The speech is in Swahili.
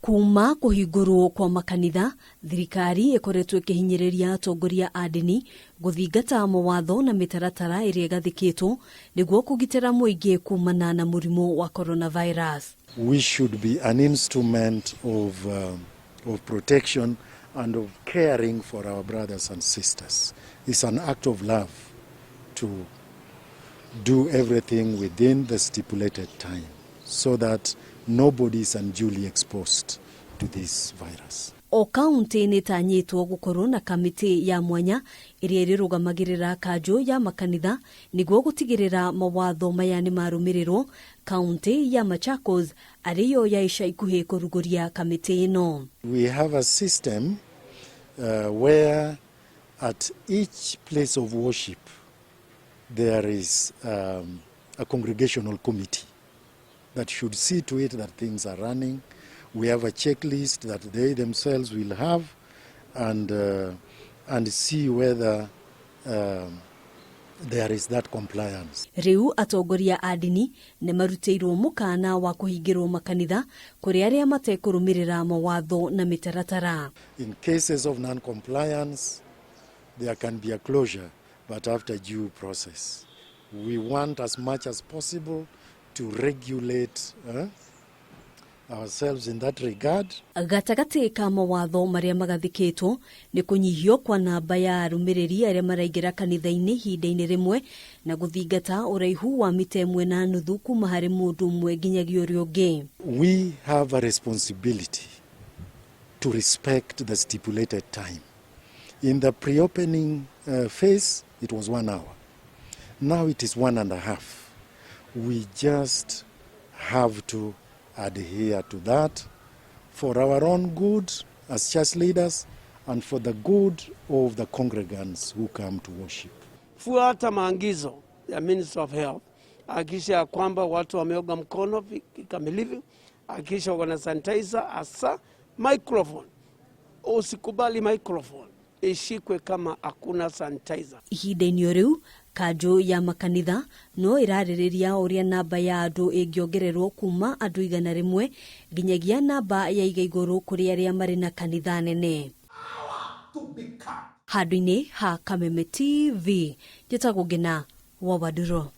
Kuma kuhingurwo kwa makanitha, thirikari ikoretwo ikihinyiriria atongoria a ndini guthingata mawatho na mitaratara iria igathikitwa niguo kugitira muingi kumana na murimu wa coronavirus. We should be an instrument of protection and of caring for our brothers and sisters. It's an act of love to do everything within the stipulated time so that nobody is unduly exposed to this virus. O kaunti-ini tanyitwo gukorwo na kamiti ya mwanya iria irirugamagirira Kanju ya makanitha niguo gutigirira mawatho maya ni marumirirwo. Kaunti ya Machakos ariyo yaisha ikuhi kuruguria kamiti ino. We have a system where at each place of worship there is a congregational committee that should see to it that things are running. We have a checklist that they themselves will have and see whether there is that compliance. Riu Atongoria a ndini ne marutiirwo mukana wa kuhingirwo makanitha kuri aria matekurumirira mawatho na mitaratara. In cases of non-compliance, there can be a closure, but after due process. We want as much as possible to regulate ourselves in that regard. Gatagati ka mawatho maria magathikitwo ni kunyihio kwa namba ya arumiriri aria maraingira kanitha-ini hinda-ini rimwe na guthingata uraihu wa mita 1.5 kuma hari mundu umwe nginyagia uria ungi. We have a responsibility to respect the stipulated time. In the pre-opening phase, it was 1 hour. Now it is 1.5. We just have to adhere to that for our own good as church leaders and for the good of the congregants who come to worship. Fuata maagizo ya Minister of Health, hakikisha kwamba watu wameoga mkono kikamilifu, hakikisha wana sanitizer, asa microphone. Usikubali microphone ishikwe kama hakuna sanitizer. Ihinda-ini riu Kanju ya makanitha no iraririria uria namba ya andu ingiongererwo kuma andu 100 nginyagia namba ya igaiguru kuri aria mari na kanitha nene. Handu-ini ha Kameme TV, njitagwo Ngina wa Waduro.